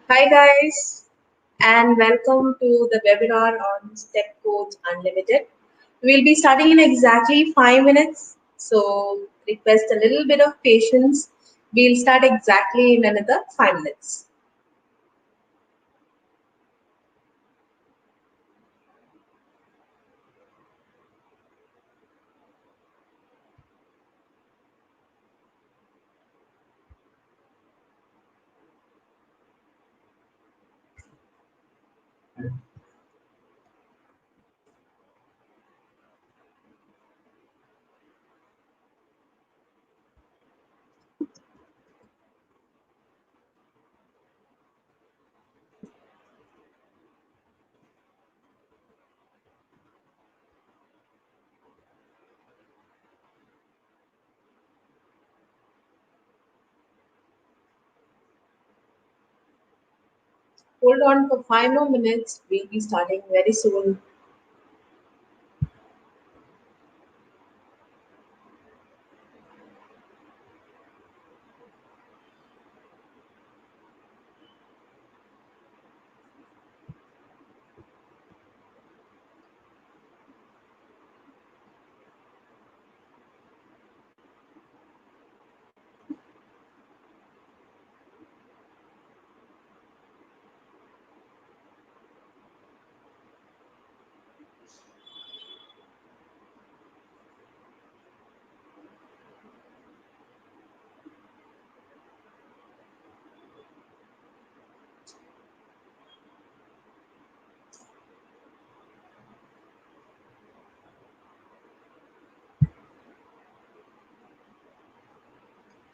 Hi guys, and welcome to the webinar on Steppools Unlimited. We'll be starting in exactly 5 minutes, so request a little bit of patience. We'll start exactly in another 5 minutes. Hold on for 5 more minutes. We'll be starting very soon.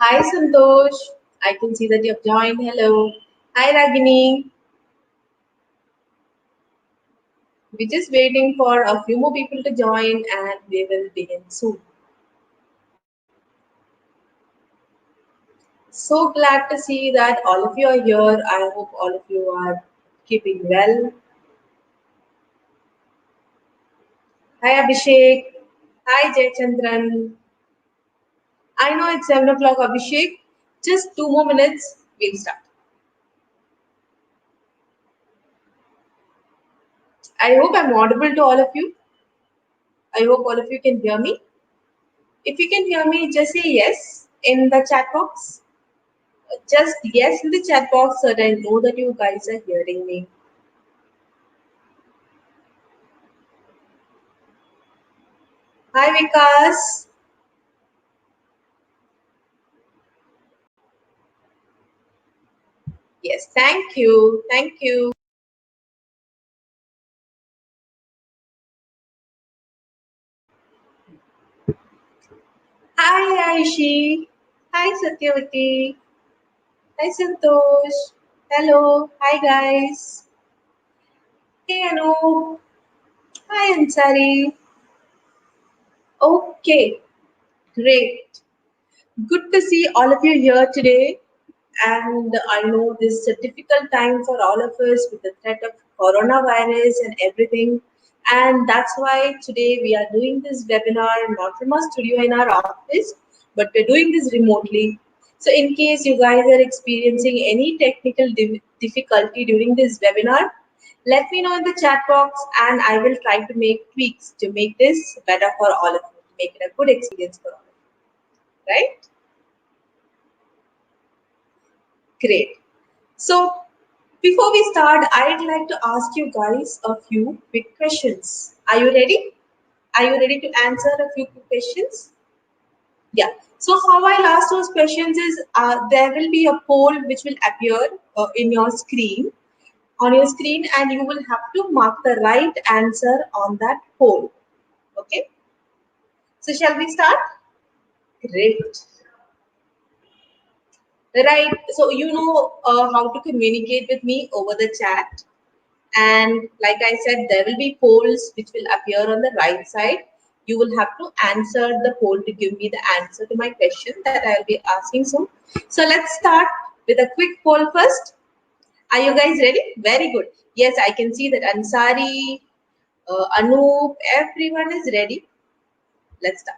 Hi Santosh, I can see that you've joined. Hello. Hi Ragini. We're just waiting for a few more people to join and we will begin soon. So glad to see that all of you are here. I hope all of you are keeping well. Hi Abhishek. Hi Jaychandran. I know it's 7 o'clock, Abhishek. Just 2 more minutes, we'll start. I hope I'm audible to all of you. I hope all of you can hear me. If you can hear me, just say yes in the chat box. Just yes in the chat box so that I know that you guys are hearing me. Hi Vikas. Yes, thank you. Thank you. Hi Aishi. Hi Satyavati. Hi Santosh. Hello. Hi guys. Hey Anu. Hi Ansari. Okay, great. Good to see all of you here today. And I know this is a difficult time for all of us with the threat of coronavirus and everything. And that's why today we are doing this webinar not from our studio in our office, but we're doing this remotely. So, in case you guys are experiencing any technical difficulty during this webinar, let me know in the chat box and I will try to make tweaks to make this better for all of you, to make it a good experience for all of you, right? Great. So, before we start, I'd like to ask you guys a few quick questions. Are you ready? Are you ready to answer a few quick questions? Yeah. So, how I'll ask those questions is there will be a poll which will appear in your screen, on your screen, and you will have to mark the right answer on that poll. Okay. So, shall we start? Great. Right. So, you know how to communicate with me over the chat. And like I said, there will be polls which will appear on the right side. You will have to answer the poll to give me the answer to my question that I will be asking soon. So let's start with a quick poll first. Are you guys ready? Very good. Yes, I can see that Ansari, Anoop, everyone is ready. Let's start.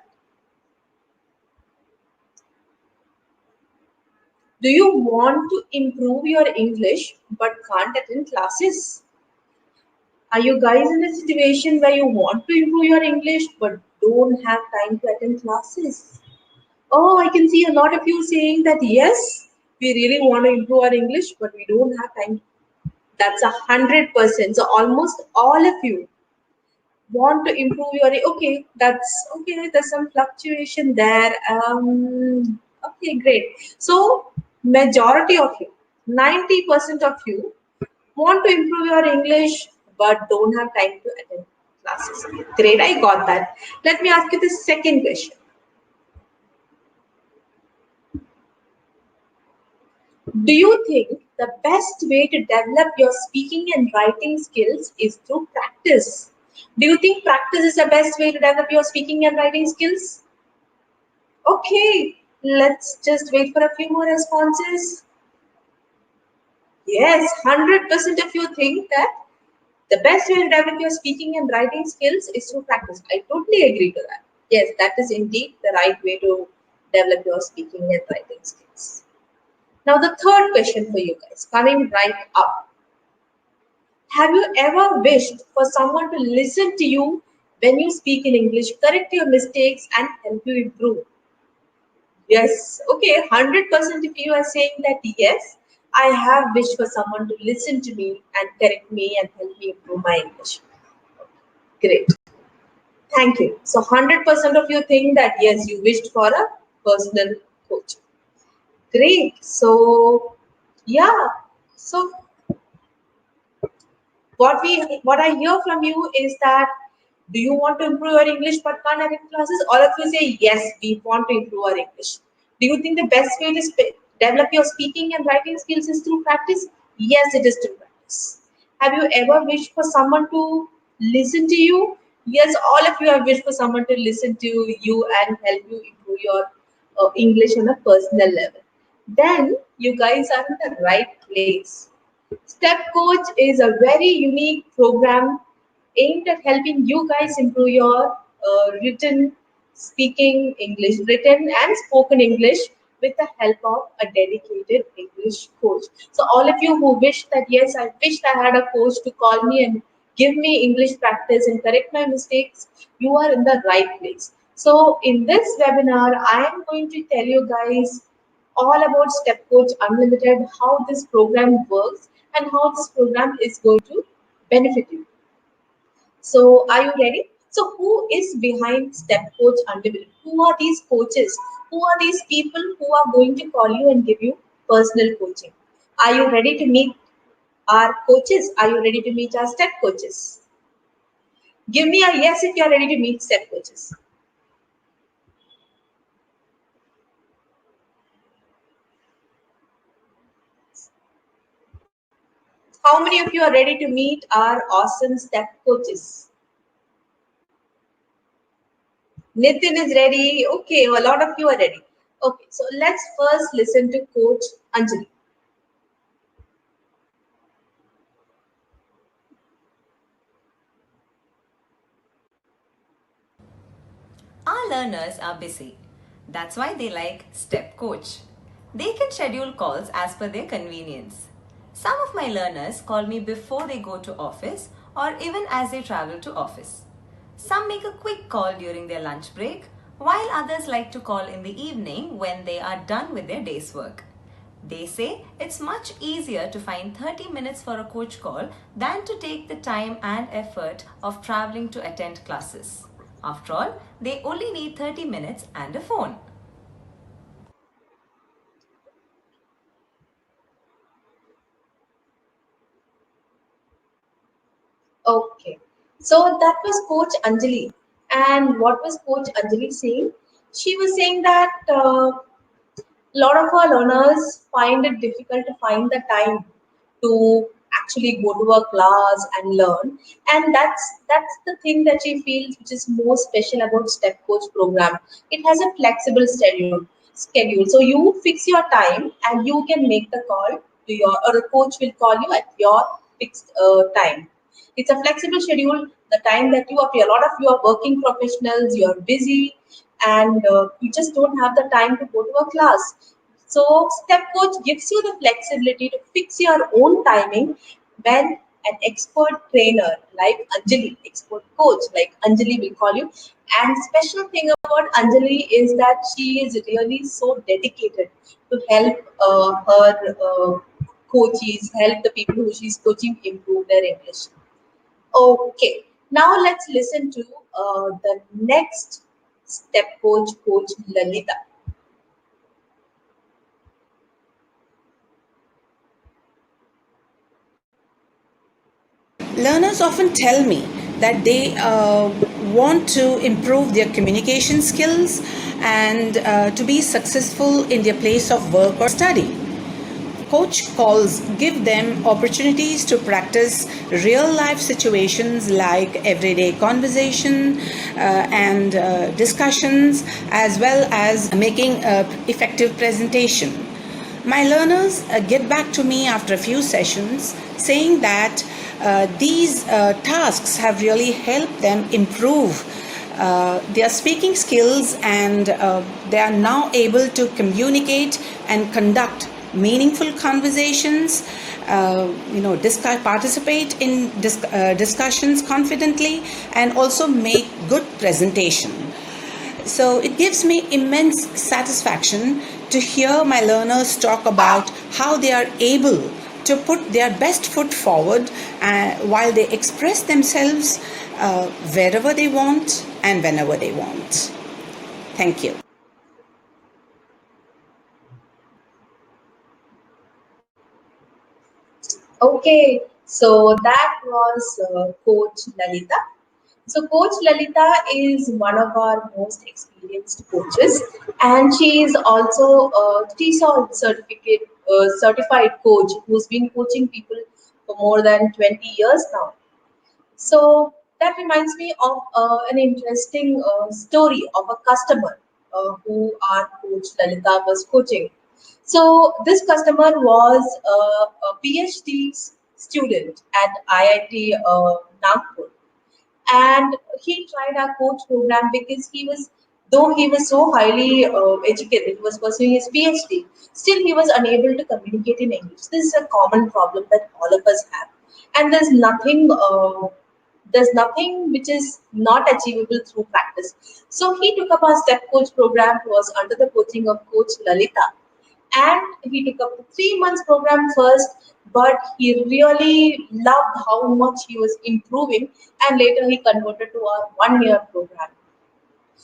Do you want to improve your English but can't attend classes? Are you guys in a situation where you want to improve your English but don't have time to attend classes? Oh, I can see a lot of you saying that yes, we really want to improve our English, but we don't have time. That's 100%. So almost all of you want to improve your. Okay, that's okay. There's some fluctuation there. Okay, great. So majority of you, 90% of you want to improve your English, but don't have time to attend classes. Great, I got that. Let me ask you the second question. Do you think the best way to develop your speaking and writing skills is through practice? Do you think practice is the best way to develop your speaking and writing skills? Okay, let's just wait for a few more responses. Yes, 100% of you think that the best way to develop your speaking and writing skills is through practice. I totally agree to that. Yes, that is indeed the right way to develop your speaking and writing skills. Now, the third question for you guys, coming right up. Have you ever wished for someone to listen to you when you speak in English, correct your mistakes, and help you improve? Yes. Okay, 100% if you are saying that yes, I have wished for someone to listen to me and correct me and help me improve my English. Great. Thank you. So 100% of you think that yes, you wished for a personal coach. Great. So yeah. So what I hear from you is that do you want to improve your English but can't attend classes? All of you say yes, we want to improve our English. Do you think the best way to develop your speaking and writing skills is through practice? Yes, it is through practice. Have you ever wished for someone to listen to you? Yes, all of you have wished for someone to listen to you and help you improve your English on a personal level. Then you guys are in the right place. Step Coach is a very unique program aimed at helping you guys improve your written, speaking English, written and spoken English with the help of a dedicated English coach. So, all of you who wish that, yes, I wished I had a coach to call me and give me English practice and correct my mistakes, you are in the right place. So, in this webinar, I am going to tell you guys all about Step Coach Unlimited, how this program works, and how this program is going to benefit you. So, are you ready? So, who is behind Step Coach Unlimited? Who are these coaches? Who are these people who are going to call you and give you personal coaching? Are you ready to meet our coaches? Are you ready to meet our step coaches? Give me a yes if you are ready to meet step coaches. How many of you are ready to meet our awesome step coaches? Nitin is ready. Okay, a lot of you are ready. Okay, so let's first listen to Coach Anjali. Our learners are busy. That's why they like Step Coach. They can schedule calls as per their convenience. Some of my learners call me before they go to office or even as they travel to office. Some make a quick call during their lunch break, while others like to call in the evening when they are done with their day's work. They say it's much easier to find 30 minutes for a coach call than to take the time and effort of traveling to attend classes. After all, they only need 30 minutes and a phone. Okay, so that was Coach Anjali. And what was Coach Anjali saying? She was saying that a lot of our learners find it difficult to find the time to actually go to a class and learn, and that's the thing that she feels which is more special about step coach program. It has a flexible schedule, so you fix your time and you can make the call to your, or the coach will call you at your fixed time. It's a flexible schedule. The time that you are free, a lot of you are working professionals, you are busy, and you just don't have the time to go to a class. So Step Coach gives you the flexibility to fix your own timing when an expert trainer like Anjali, expert coach like Anjali will call you. And special thing about Anjali is that she is really so dedicated to help her coaches, help the people who she's coaching improve their English. Okay, now let's listen to the next step coach, Coach Lalita. Learners often tell me that they want to improve their communication skills and to be successful in their place of work or study. Coach calls give them opportunities to practice real life situations like everyday conversation and discussions, as well as making effective presentation. My learners get back to me after a few sessions saying that these tasks have really helped them improve their speaking skills, and they are now able to communicate and conduct meaningful conversations, participate in discussions confidently, and also make good presentation. So it gives me immense satisfaction to hear my learners talk about how they are able to put their best foot forward while they express themselves wherever they want and whenever they want. Thank you. Okay, so that was Coach Lalita. So Coach Lalita is one of our most experienced coaches, and she is also a TESOL certified coach who's been coaching people for more than 20 years now. So that reminds me of an interesting story of a customer who our coach Lalita was coaching. So this customer was a PhD student at IIT Nagpur, and he tried our coach program because though he was so highly educated, he was pursuing his PhD, still he was unable to communicate in English. This is a common problem that all of us have, and there's nothing which is not achievable through practice. So he took up our step coach program, was under the coaching of Coach Lalita, and he took up the 3 months program first, but he really loved how much he was improving, and later he converted to our 1 year program.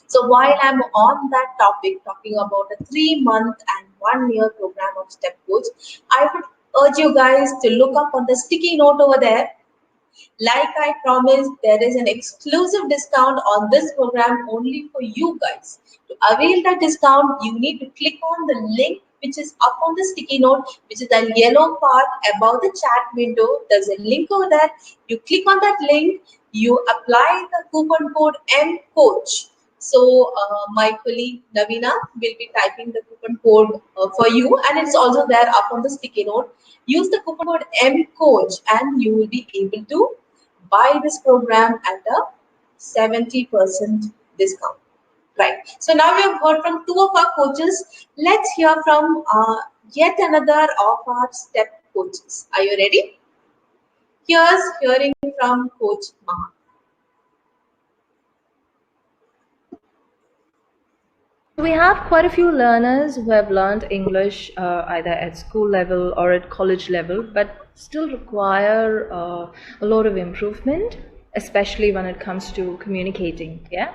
So while I'm on that topic, talking about a 3 month and 1 year program of Step Coach, I would urge you guys to look up on the sticky note over there. Like I promised, there is an exclusive discount on this program only for you guys. To avail that discount, you need to click on the link which is up on the sticky note, which is the yellow part above the chat window. There's a link over there. You click on that link, you apply the coupon code MCoach. So my colleague Navina will be typing the coupon code for you, and it's also there up on the sticky note. Use the coupon code MCoach and you will be able to buy this program at a 70% discount. Right. So now we have heard from two of our coaches. Let's hear from yet another of our step coaches. Are you ready? Here's hearing from Coach Maha. We have quite a few learners who have learned English either at school level or at college level, but still require a lot of improvement, especially when it comes to communicating. Yeah,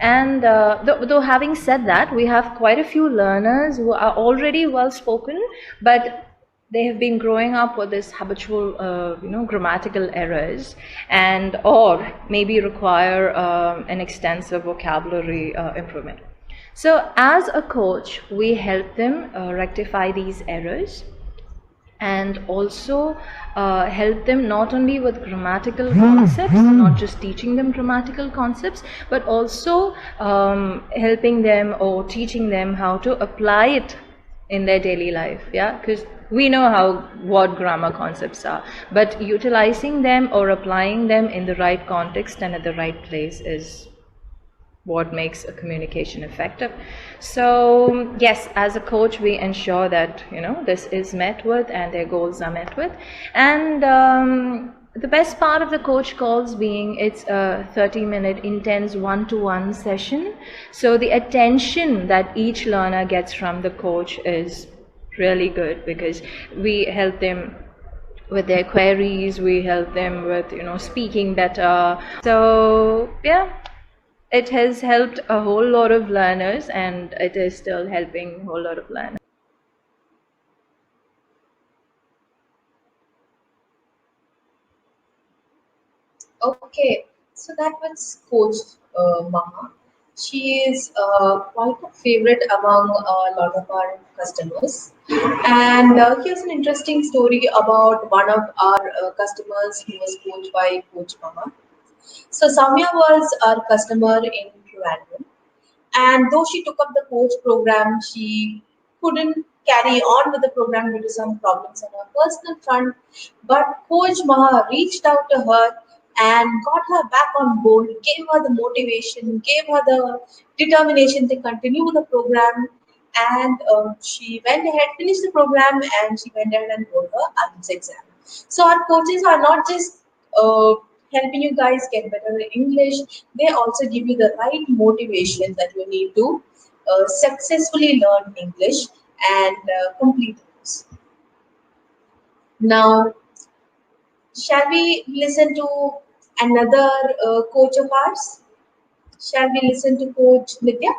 and though having said that, we have quite a few learners who are already well spoken, but they have been growing up with this habitual, grammatical errors, and or maybe require an extensive vocabulary improvement. So as a coach, we help them rectify these errors, and also help them not only with grammatical concepts, not just teaching them grammatical concepts, but also helping them or teaching them how to apply it in their daily life. Yeah, because we know what grammar concepts are, but utilizing them or applying them in the right context and at the right place is what makes a communication effective. So yes, as a coach, we ensure that this is met with and their goals are met with. And the best part of the coach calls being it's a 30-minute intense one-to-one session. So the attention that each learner gets from the coach is really good, because we help them with their queries, we help them with speaking better. So yeah, it has helped a whole lot of learners, and it is still helping a whole lot of learners. Okay, so that was Coach Maha. She is quite a favorite among a lot of our customers. And here's an interesting story about one of our customers who was coached by Coach Maha. So Samya was our customer in Trivandrum, and though she took up the coach program, she couldn't carry on with the program due to some problems on her personal front. But Coach Maha reached out to her and got her back on board, gave her the motivation, gave her the determination to continue the program. And she went ahead, finished the program, and she went ahead and wrote her IELTS exam. So our coaches are not just helping you guys get better in English, they also give you the right motivation that you need to successfully learn English and complete it. Now, shall we listen to another coach of ours? Shall we listen to Coach Nitya?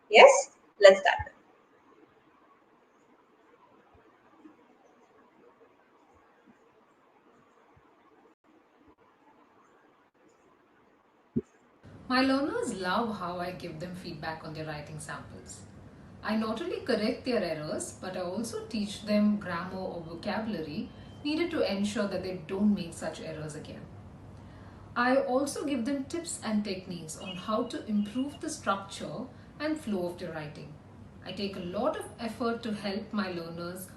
Yes? Let's start. My learners love how I give them feedback on their writing samples. I not only correct their errors, but I also teach them grammar or vocabulary needed to ensure that they don't make such errors again. I also give them tips and techniques on how to improve the structure and flow of their writing. I take a lot of effort to help my learners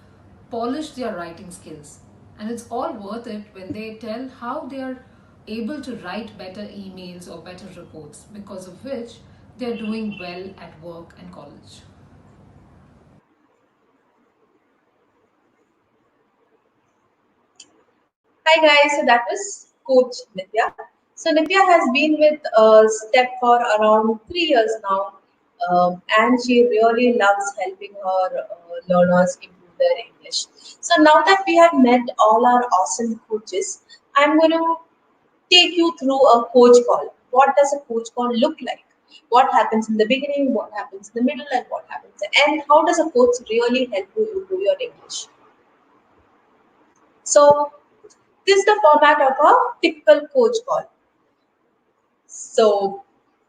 polish their writing skills, and it's all worth it when they tell how they are able to write better emails or better reports, because of which they are doing well at work and college. Hi guys, so that was Coach Nitya. So Nitya has been with Step for around 3 years now, and she really loves helping her learners improve their English. So now that we have met all our awesome coaches, I'm going to take you through a coach call. What does a coach call look like? What happens in the beginning? What happens in the middle? And what happens at the end? How does a coach really help you improve your English? So this is the format of a typical coach call. So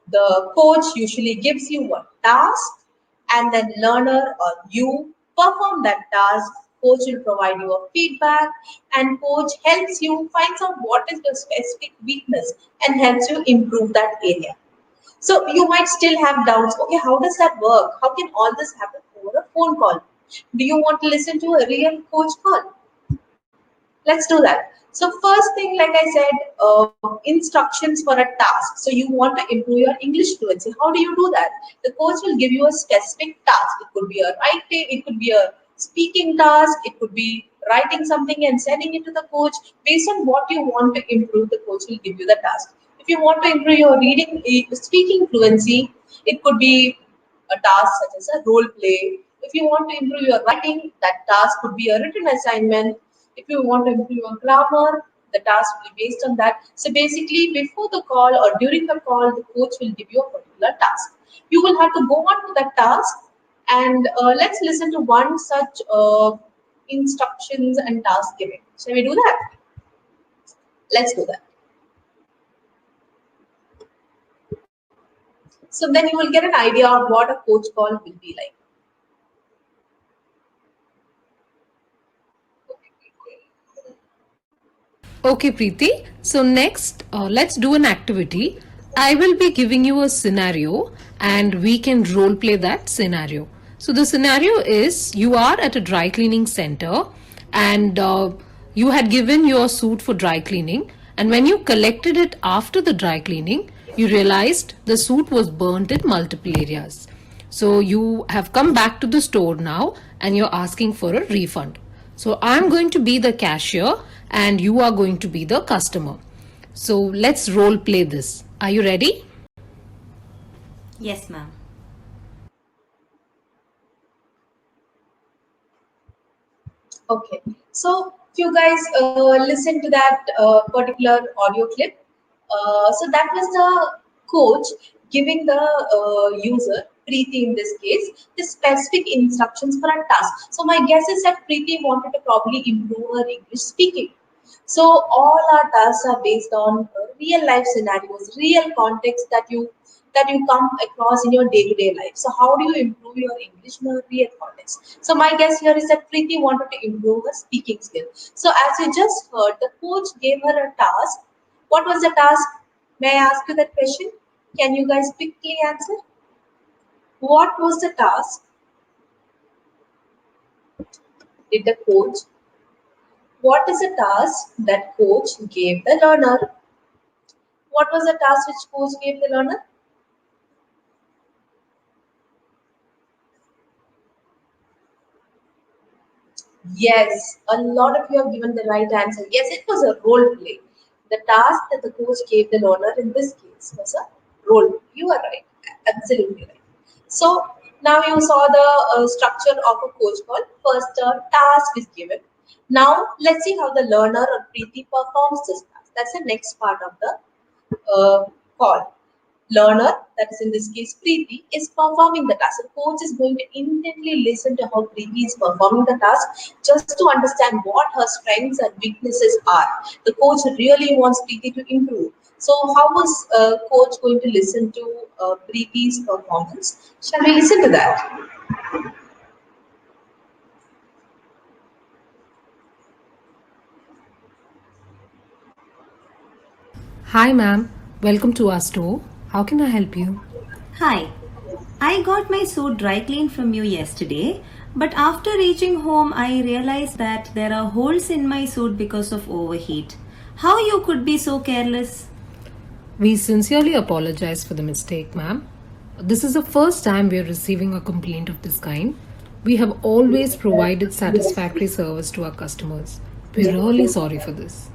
the coach usually gives you a task, and then learner or you perform that task. Coach will provide you a feedback, and coach helps you find out what is your specific weakness and helps you improve that area. So you might still have doubts. Okay, how does that work? How can all this happen over a phone call? Do you want to listen to a real coach call? Let's do that. So first thing, like I said, instructions for a task. So you want to improve your English fluency. How do you do that? The coach will give you a specific task. It could be a writing, it could be a speaking task, it could be writing something and sending it to the coach. Based on what you want to improve, the coach will give you the task. If you want to improve your reading, speaking fluency, it could be a task such as a role play. If you want to improve your writing, that task could be a written assignment. If you want to improve your grammar, the task will be based on that. So basically, before the call or during the call, the coach will give you a particular task. You will have to go on to that task, and let's listen to one such instructions and task giving. Shall we do that? Let's do that. So then you will get an idea of what a coach call will be like. Okay, Preeti. So, next, let's do an activity. I will be giving you a scenario and we can role play that scenario. So, the scenario is you are at a dry cleaning center and you had given your suit for dry cleaning. And when you collected it after the dry cleaning, You realized the suit was burnt in multiple areas. So you have come back to the store now and you're asking for a refund. So I'm going to be the cashier and you are going to be the customer. So let's role play this. Are you ready? Yes, ma'am. Okay, so if you guys listen to that particular audio clip, so that was the coach giving the user, Preeti in this case, the specific instructions for a task. So my guess is that Preeti wanted to probably improve her English speaking. So all our tasks are based on real life scenarios, real context that you come across in your day-to-day life. So how do you improve your English in a real context? So my guess here is that Preeti wanted to improve her speaking skill. So as you just heard, the coach gave her a task. What was the task? May I ask you that question? Can you guys quickly answer? What was the task? Did the coach? What is the task that coach gave the learner? What was the task which coach gave the learner? Yes, a lot of you have given the right answer. Yes, it was a role play. The task that the coach gave the learner in this case was a role play. You are right, absolutely right. So now you saw the structure of a coach call. First, a task is given. Now let's see how the learner or Preeti performs this task. That's the next part of the call. Learner, that is in this case Preeti, is performing the task. The coach is going to intently listen to how Preeti is performing the task just to understand what her strengths and weaknesses are. The coach really wants Preeti to improve. So, how was coach going to listen to Preeti's performance? Shall we listen to that? Hi, ma'am. Welcome to our store. How can I help you? Hi. I got my suit dry cleaned from you yesterday, but after reaching home, I realized that there are holes in my suit because of overheat. How you could be so careless? We sincerely apologize for the mistake, ma'am. This is the first time we are receiving a complaint of this kind. We have always provided satisfactory service to our customers. We're really sorry for this.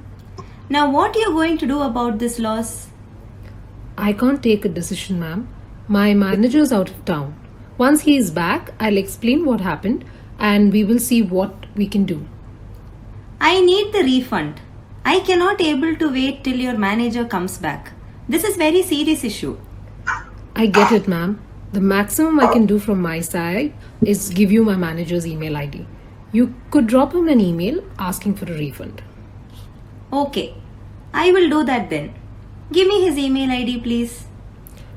Now, what are you going to do about this loss? I can't take a decision, ma'am. My manager's out of town. Once he is back, I'll explain what happened and we will see what we can do. I need the refund. I cannot able to wait till your manager comes back. This is very serious issue. I get it, ma'am. The maximum I can do from my side is give you my manager's email ID. You could drop him an email asking for a refund. Okay, I will do that then. Give me his email ID, please.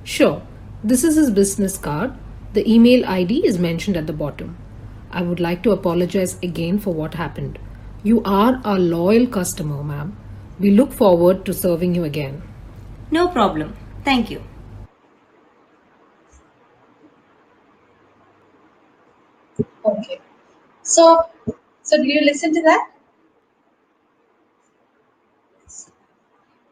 Sure, this is his business card. The email ID is mentioned at the bottom. I would like to apologize again for what happened. You are a loyal customer, ma'am. We look forward to serving you again. No problem. Thank you. Okay. So do you listen to that?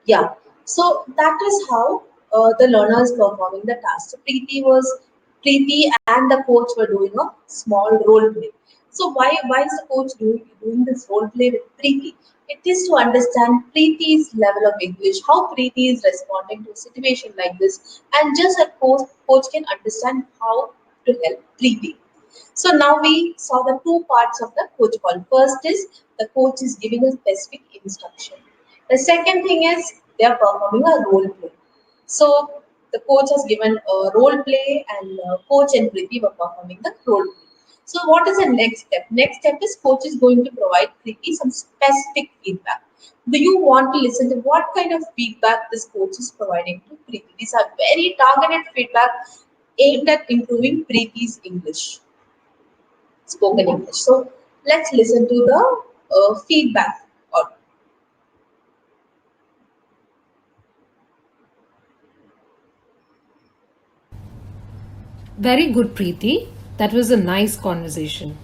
Yeah. So that is how the learner is performing the task. So Preeti and the coach were doing a small role play. So why is the coach doing this role play with Preeti? It is to understand Preeti's level of English, how Preeti is responding to a situation like this, and just a coach can understand how to help Preeti. So now we saw the two parts of the coach call. First is the coach is giving a specific instruction. The second thing is they are performing a role play. So the coach has given a role play and coach and Preeti were performing the role play. So what is the next step? Next step is coach is going to provide Preeti some specific feedback. Do you want to listen to what kind of feedback this coach is providing to Preeti? These are very targeted feedback aimed at improving Preeti's English, spoken English. So let's listen to the feedback. Or Very good, Preeti. That was a nice conversation.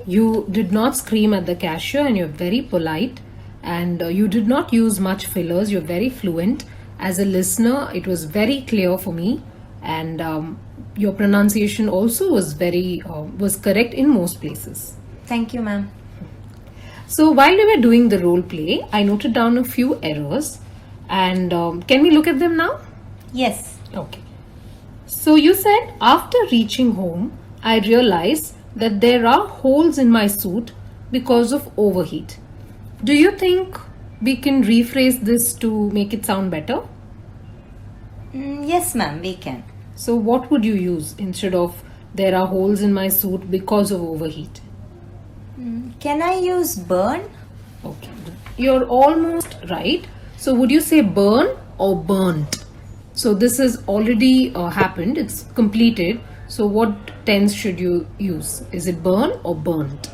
You did not scream at the cashier and you're very polite and you did not use much fillers. You're very fluent As a listener, it was very clear for me, and your pronunciation also was correct in most places. Thank you, ma'am. So while we were doing the role play, I noted down a few errors, and can we look at them now? Yes. Okay. So you said, after reaching home, I realized that there are holes in my suit because of overheat. Do you think we can rephrase this to make it sound better? Yes, ma'am, we can. So what would you use instead of there are holes in my suit because of overheat? Can I use burn? Okay. You're almost right. So would you say burn or burnt? So this has already happened. It's completed. So what tense should you use? Is it burn or burnt?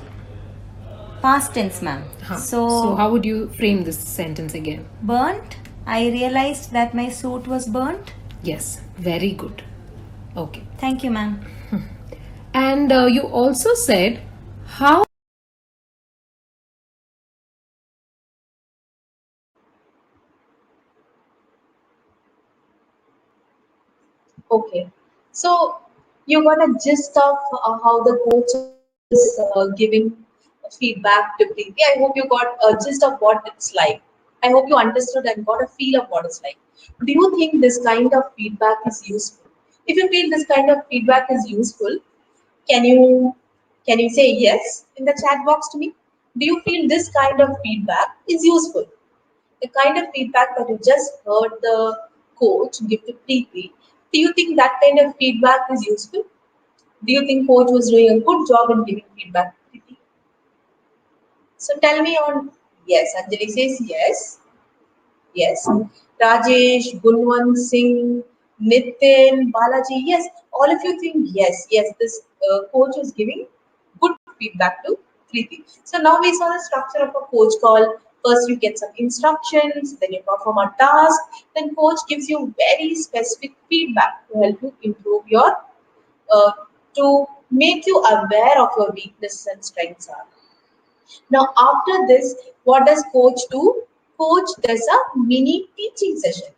Past tense, ma'am. So how would you frame this sentence again? Burnt? I realized that my suit was burnt. Yes, very good. Okay. Thank you, ma'am. And you also said how. Okay. So you got a gist of how the coach is giving feedback to Preeti. I hope you got a gist of what it's like. I hope you understood and got a feel of what it's like. Do you think this kind of feedback is useful? If you feel this kind of feedback is useful, can you say yes in the chat box to me? Do you feel this kind of feedback is useful? The kind of feedback that you just heard the coach give to Preeti, do you think that kind of feedback is useful? Do you think coach was doing a good job in giving feedback to Preeti? So tell me on yes. Anjali says yes. Yes. Rajesh, Gunwan Singh, Nitin, Balaji, yes. All of you think yes. Yes, this coach is giving good feedback to Preeti. So now we saw the structure of a coach call. First you get some instructions, then you perform a task, then coach gives you very specific feedback to help you improve your, uh, to make you aware of your weaknesses and strengths are. Now, after this, what does coach do? Coach does a mini teaching session.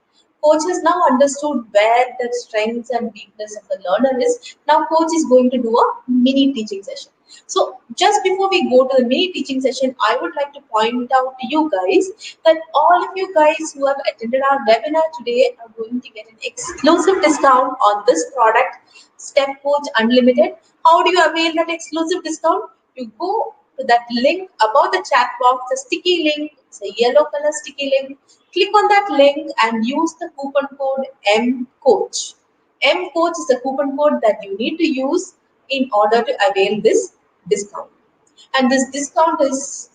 Coach has now understood where the strengths and weakness of the learner is. Now, coach is going to do a mini teaching session. So, just before we go to the mini teaching session, I would like to point out to you guys that all of you guys who have attended our webinar today are going to get an exclusive discount on this product, Step Coach Unlimited. How do you avail that exclusive discount? You go to that link above the chat box, a sticky link, it's a yellow color sticky link. Click on that link and use the coupon code MCoach. MCoach is the coupon code that you need to use in order to avail this discount. And this discount is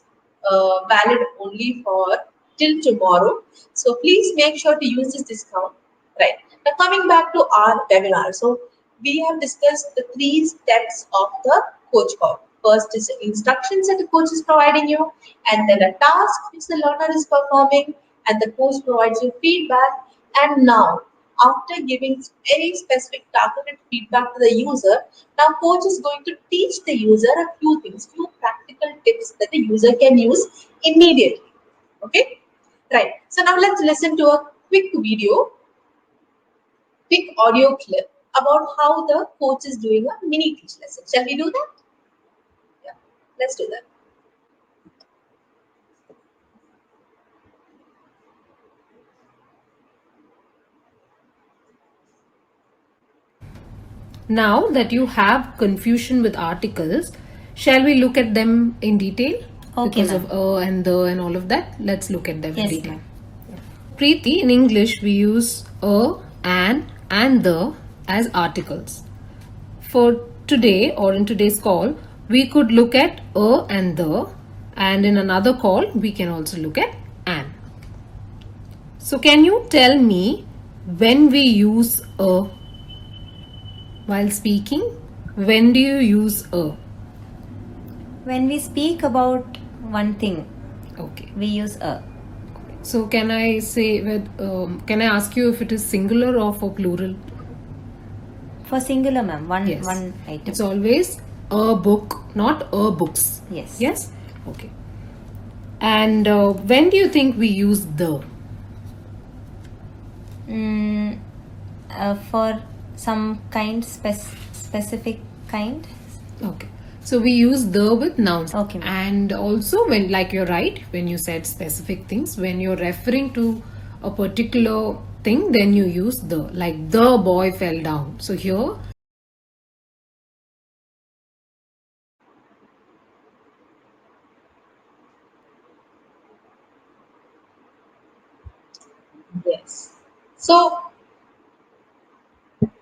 valid only for till tomorrow. So please make sure to use this discount. Right. Now coming back to our webinar. So we have discussed the 3 steps of the coach call. First is the instructions that the coach is providing you, and then a task which the learner is performing, and the coach provides you feedback. And now, after giving very specific targeted feedback to the user, now coach is going to teach the user a few things, few practical tips that the user can use immediately. Okay, right. So now let's listen to a quick audio clip about how the coach is doing a mini teach lesson. Shall we do that? Yeah, let's do that. Now that you have confusion with articles, shall we look at them in detail? Okay, Because ma'am. of and the and all of that. Let's look at them in Yes, detail. ma'am. Preeti, in English, we use and the as articles. For today or in today's call, we could look at and the, and in another call, we can also look at an. So, can you tell me when we use a while speaking? When do you use a? When we speak about one thing, Okay. we use a. So, can I say can I ask you if it is singular or for plural? For singular, ma'am, one Yes. one item. It's always a book, not a books. Yes. Yes? Okay. And when do you think we use the? Mm, for some kind, specific kind. Okay. So we use the with nouns. Okay, ma'am. And also when, like you're right, when you said specific things, when you're referring to a particular thing, then you use the, like the boy fell down. So here Yes. So,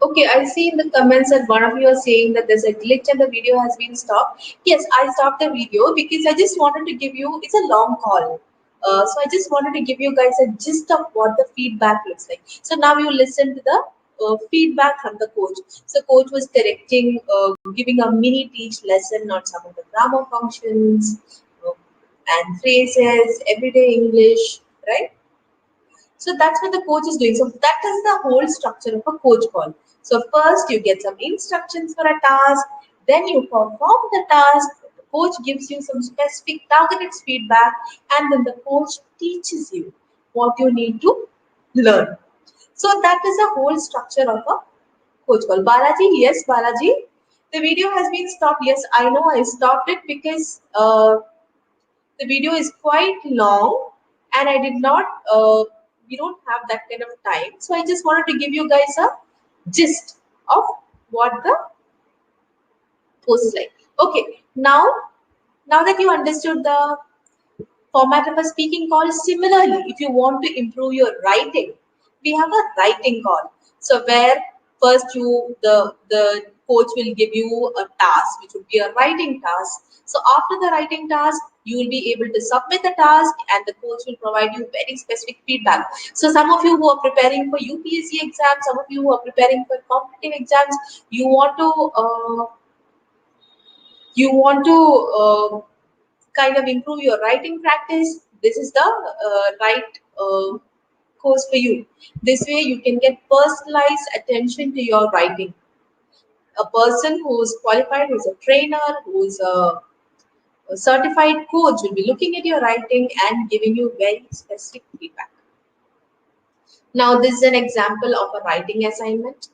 okay, I see in the comments that one of you are saying that there's a glitch and the video has been stopped. Yes, I stopped the video because I just wanted to give you, it's a long call. So I just wanted to give you guys a gist of what the feedback looks like. So now you listen to the feedback from the coach. So coach was correcting, giving a mini teach lesson on some of the grammar functions and phrases, everyday English, right? So that's what the coach is doing. So that is the whole structure of a coach call. So first you get some instructions for a task, then you perform the task, the coach gives you some specific targeted feedback, and then the coach teaches you what you need to learn. So that is the whole structure of a coach call. Balaji, yes, Balaji. The video has been stopped. Yes, I know I stopped it because the video is quite long and I did not, we don't have that kind of time. So I just wanted to give you guys a gist of what the post is like. Okay, now that you understood the format of a speaking call, similarly, if you want to improve your writing, we have a writing call. So where first the coach will give you a task, which would be a writing task. So after the writing task, you will be able to submit the task, and the coach will provide you very specific feedback. So some of you who are preparing for UPSC exams, some of you who are preparing for competitive exams, you want to kind of improve your writing practice. This is the right course for you. This way you can get personalized attention to your writing. A person who is qualified, who is a trainer, who is a certified coach will be looking at your writing and giving you very specific feedback. Now this is an example of a writing assignment.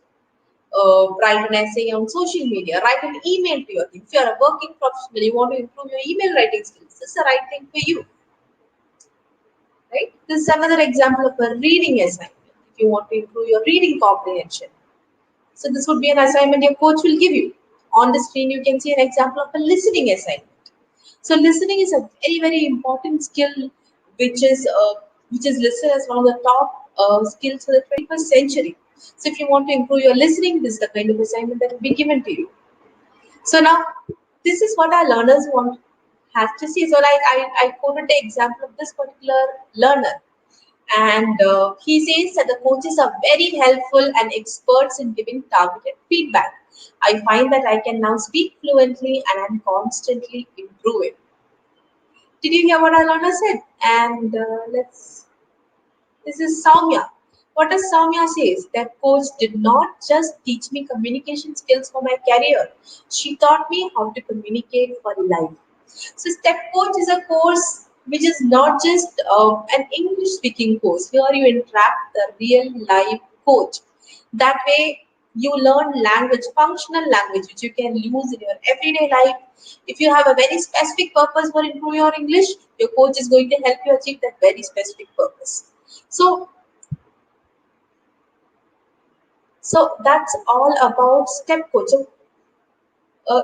Write an essay on social media, write an email to your team. If you are a working professional, you want to improve your email writing skills, this is the right thing for you. Right? This is another example of a reading assignment. If you want to improve your reading comprehension, so this would be an assignment your coach will give you. On the screen, you can see an example of a listening assignment. So listening is a very important skill, which is listed as one of the top skills for the 21st century. So if you want to improve your listening, this is the kind of assignment that will be given to you. So now, this is what our learners want have to see. So like I quoted the example of this particular learner, and he says that the coaches are very helpful and experts in giving targeted feedback. I find that I can now speak fluently and I'm constantly improving. Did you hear what our learner said? And let's this is Soumya. What does Soumya says? That coach did not just teach me communication skills for my career. She taught me how to communicate for life. So Step Coach is a course which is not just an English speaking course. Here you interact the real life coach. That way you learn language, functional language, which you can use in your everyday life. If you have a very specific purpose for improving your English, your coach is going to help you achieve that very specific purpose. So, so that's all about step coach. So,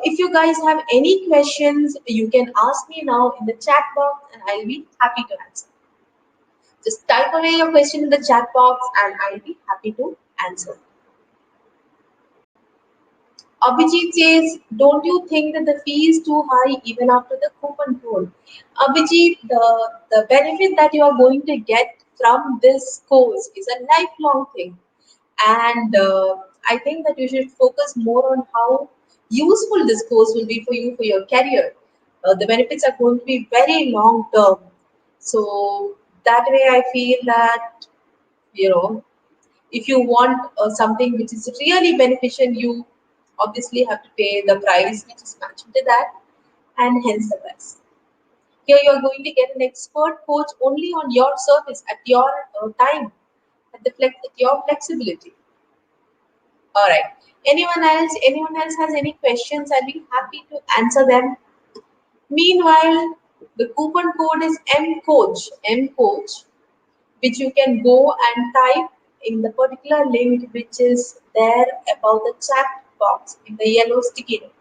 if you guys have any questions, you can ask me now in the chat box, and I'll be happy to answer. Just type away your question in the chat box, and I'll be happy to answer. Abhijit says, don't you think that the fee is too high even after the coupon code? Abhijit, the benefit that you are going to get from this course is a lifelong thing. And I think that you should focus more on how useful this course will be for you for your career. The benefits are going to be very long term. So that way I feel that, you know, if you want something which is really beneficial, you obviously have to pay the price which is matching to that, and hence the price. Here you are going to get an expert coach only on your service at your time, at your flexibility. All right. Anyone else? Anyone else has any questions? I'll be happy to answer them. Meanwhile, the coupon code is MCoach, MCoach, which you can go and type in the particular link which is there about the chat box in the yellow sticky note.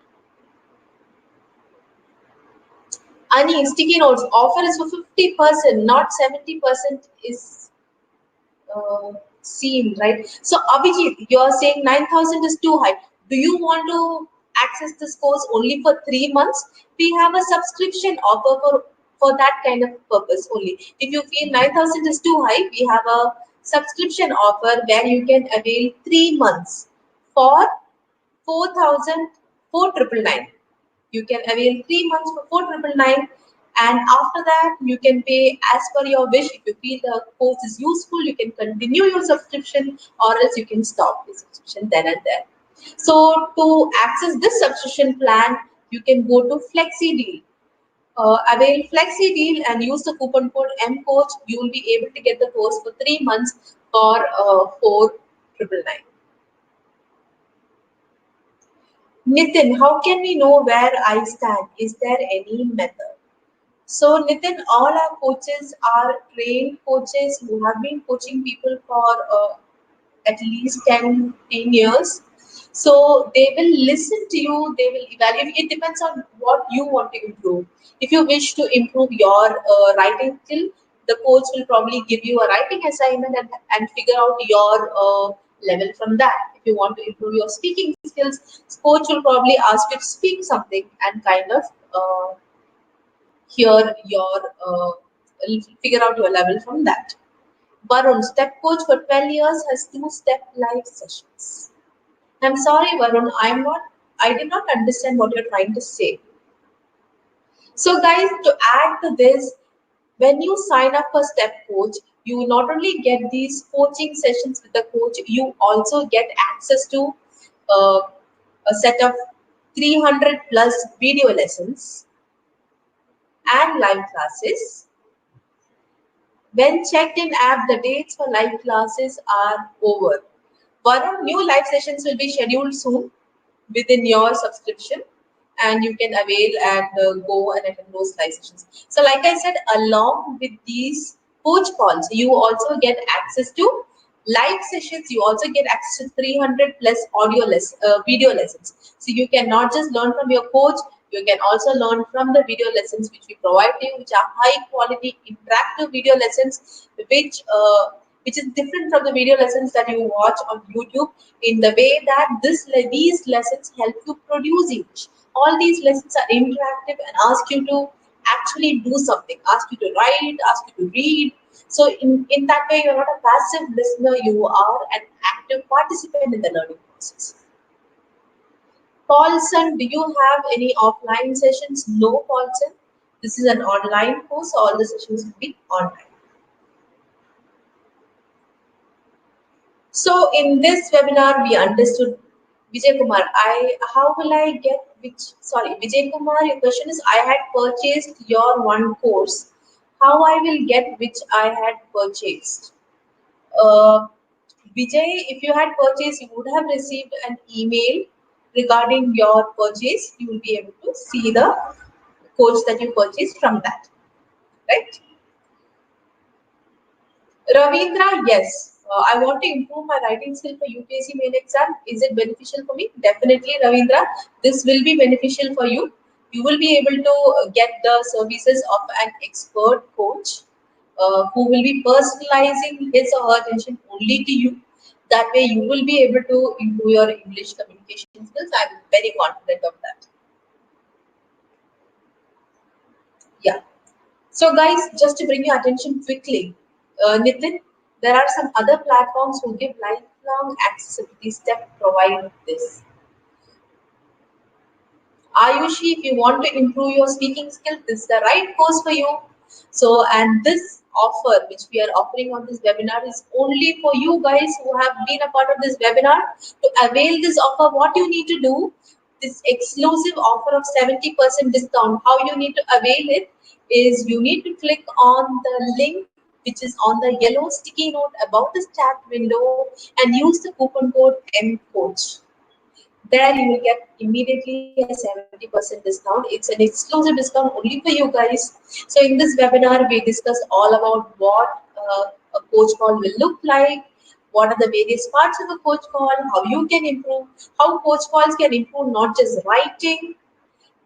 Ani, sticky notes offer is for 50%, not 70% is seen, right? So, Abhijit, you are saying 9,000 is too high. Do you want to access this course only for 3 months? We have a subscription offer for that kind of purpose only. If you feel 9,000 is too high, we have a subscription offer where you can avail 3 months for 4,000 4,999. You can avail 3 months for 4,999, and after that you can pay as per your wish. If you feel the course is useful, you can continue your subscription, or else you can stop the subscription then and there. So to access this subscription plan, you can go to Flexi Deal. Avail Flexi Deal and use the coupon code MCoach. You will be able to get the course for 3 months for 4,999. Nitin, how can we know where I stand? Is there any method? So, Nitin, all our coaches are trained coaches who have been coaching people for at least 10 years. So, they will listen to you, they will evaluate. It depends on what you want to improve. If you wish to improve your writing skill, the coach will probably give you a writing assignment and figure out your level from that. If you want to improve your speaking skills, coach will probably ask you to speak something and kind of hear your figure out your level from that. Varun, step coach for 12 years, has 2 step live sessions. I'm sorry, Varun, I did not understand what you're trying to say. So, guys, to add to this, when you sign up for Step Coach, you not only get these coaching sessions with the coach, you also get access to uh, a set of 300 plus video lessons and live classes. When checked in app, the dates for live classes are over. Varun, new live sessions will be scheduled soon within your subscription, and you can avail and go and attend those live sessions. So, like I said, along with these coach calls, you also get access to live sessions. You also get access to 300 plus video lessons. So you can not just learn from your coach, you can also learn from the video lessons which we provide to you, which are high quality interactive video lessons, which is different from the video lessons that you watch on YouTube, in the way that these lessons help you produce English. All these lessons are interactive and ask you to actually do something, ask you to write, ask you to read. So in that way, you're not a passive listener, you are an active participant in the learning process. Paulson, do you have any offline sessions? No, Paulson. This is an online course, so all the sessions will be online. So in this webinar, we understood, Vijay Kumar, how will I get Vijay Kumar, your question is, I had purchased your one course. How I will get which I had purchased? Uh, Vijay, if you had purchased, you would have received an email regarding your purchase. You will be able to see the course that you purchased from that, right? Ravindra, yes. I want to improve my writing skill for UPSC main exam. Is it beneficial for me? Definitely, Ravindra. This will be beneficial for you. You will be able to get the services of an expert coach who will be personalizing his or her attention only to you. That way, you will be able to improve your English communication skills. I'm very confident of that. Yeah. So, guys, just to bring your attention quickly, Nitin, there are some other platforms who give lifelong accessibility. Step provide this. Ayushi, if you want to improve your speaking skill, this is the right course for you. So, and this offer which we are offering on this webinar is only for you guys who have been a part of this webinar. To avail this offer, what you need to do, this exclusive offer of 70% discount, how you need to avail it is you need to click on the link which is on the yellow sticky note above the chat window, and use the coupon code MCoach. There you will get immediately a 70% discount. It's an exclusive discount only for you guys. So in this webinar, we discussed all about what a coach call will look like, what are the various parts of a coach call, how you can improve, how coach calls can improve not just writing,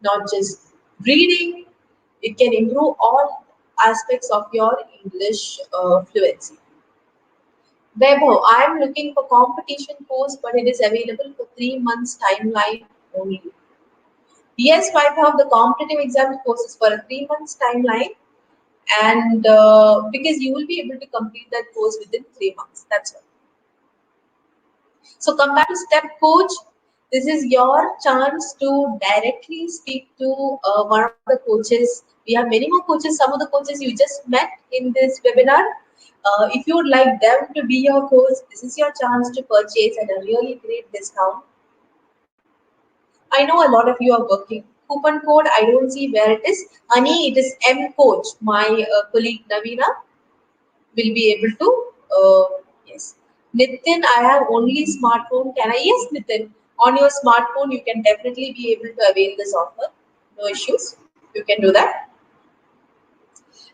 not just reading, it can improve all aspects of your English fluency. Webho, I am looking for competition course, but it is available for 3 months timeline only. Yes, Vaibhav, the competitive exam course is for a 3 months timeline, and because you will be able to complete that course within 3 months. That's all. So come back to Step Coach. This is your chance to directly speak to one of the coaches. We have many more coaches. Some of the coaches you just met in this webinar. If you would like them to be your coach, this is your chance to purchase at a really great discount. I know a lot of you are working. Coupon code, I don't see where it is. Ani, it is M Coach. My colleague Navina will be able to. Yes. Nitin, I have only smartphone. Can I? Yes, Nitin. On your smartphone, you can definitely be able to avail this offer. No issues. You can do that.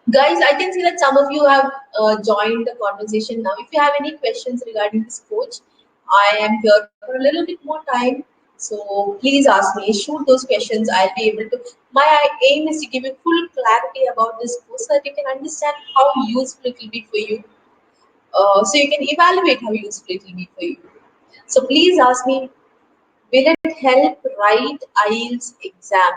Guys, I can see that some of you have joined the conversation now. If you have any questions regarding this coach, I am here for a little bit more time. So please ask me, shoot those questions. I'll be able to. My aim is to give you full clarity about this course so that you can understand how useful it will be for you. So you can evaluate how useful it will be for you. So please ask me, will it help write IELTS exam?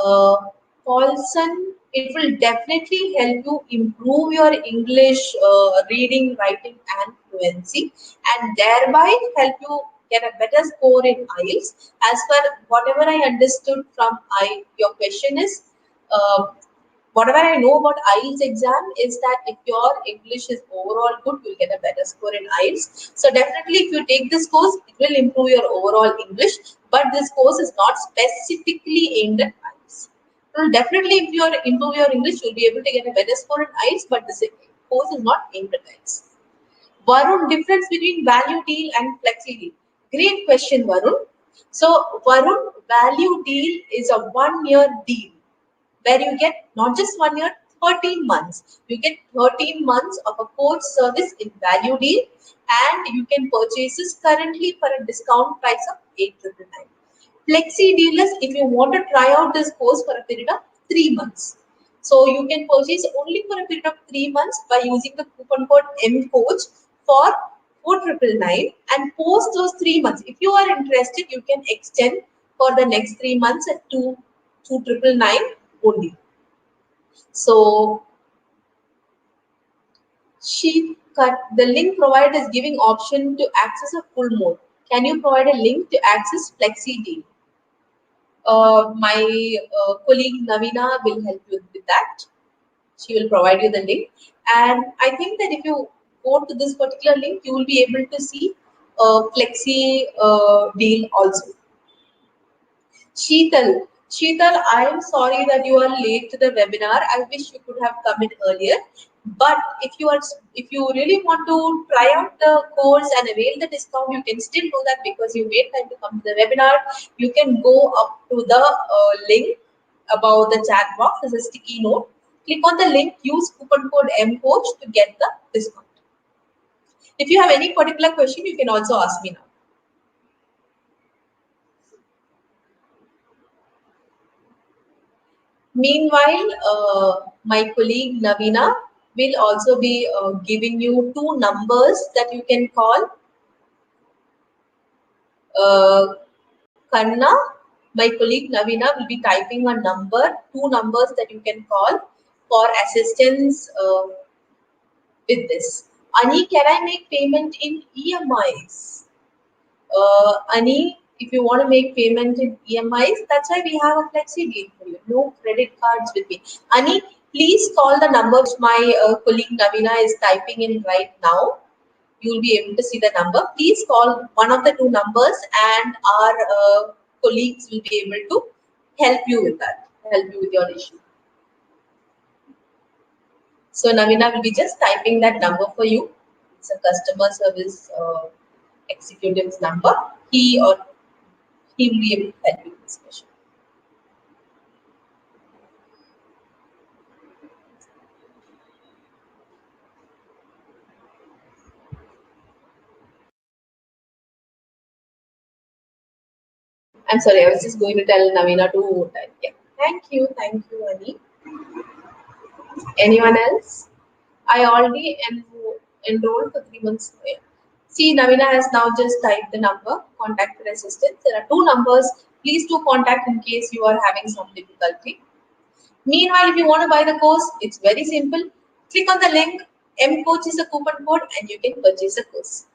uh, Paulson, it will definitely help you improve your English reading, writing, and fluency, and thereby help you get a better score in IELTS. As per whatever I understood from your question is, uh, whatever I know about IELTS exam is that if your English is overall good, you'll get a better score in IELTS. So definitely, if you take this course, it will improve your overall English. But this course is not specifically aimed at IELTS. Well, definitely, if you are improve your English, you'll be able to get a better score in IELTS. But this course is not aimed at IELTS. Varun, difference between value deal and flexi deal. Great question, Varun. So, Varun, value deal is a 1 year deal where you get not just 1 year, 13 months. You get 13 months of a coach service in value deal, and you can purchase this currently for a discount price of 899. Flexi dealers, if you want to try out this course for a period of 3 months. So you can purchase only for a period of 3 months by using the coupon code MCoach for 4999, and post those 3 months. If you are interested, you can extend for the next 3 months at 2999 only. So she cut the link provided is giving option to access a full mode. Can you provide a link to access Flexi deal? My colleague Navina will help you with that. She will provide you the link. And I think that if you go to this particular link, you will be able to see Flexi deal also. Sheetal, I am sorry that you are late to the webinar. I wish you could have come in earlier. But if you really want to try out the course and avail the discount, you can still do that because you made time to come to the webinar. You can go up to the link about the chat box. There's a sticky note. Click on the link. Use coupon code MCoach to get the discount. If you have any particular question, you can also ask me now. Meanwhile, my colleague Navina will also be giving you two numbers that you can call. Kanna, my colleague Navina will be typing a number, two numbers that you can call for assistance with this. Ani, can I make payment in EMIs? Ani, if you want to make payment in EMIs, that's why we have a flexi deal for you. No credit cards with me. Ani, please call the number which my colleague Navina is typing in right now. You will be able to see the number. Please call one of the two numbers, and our colleagues will be able to help you with that, help you with your issue. So Navina will be just typing that number for you. It's a customer service executive's number. He will be able to help you with this question. I'm sorry, I was just going to tell Navina to type. Yeah. Thank you, Ani. Anyone else? I already enrolled for 3 months. Yeah. See, Navina has now just typed the number, contact the assistant. There are two numbers. Please do contact in case you are having some difficulty. Meanwhile, if you want to buy the course, it's very simple. Click on the link. M Coach is a coupon code and you can purchase the course.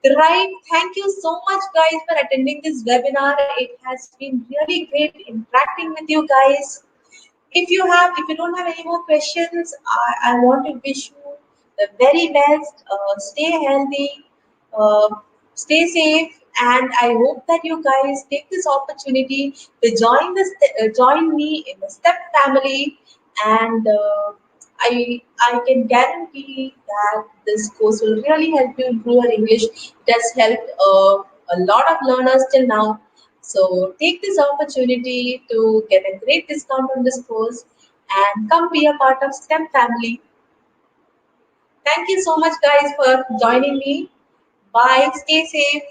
Right. Thank you so much, guys, for attending this webinar. It has been really great interacting with you guys. If you don't have any more questions, I want to wish you the very best. Stay healthy, uh, stay safe, and I hope that you guys take this opportunity to join me in the Step family. And I can guarantee that this course will really help you improve your English. It has helped a lot of learners till now. So take this opportunity to get a great discount on this course and come be a part of STEM family. Thank you so much guys for joining me. Bye. Stay safe.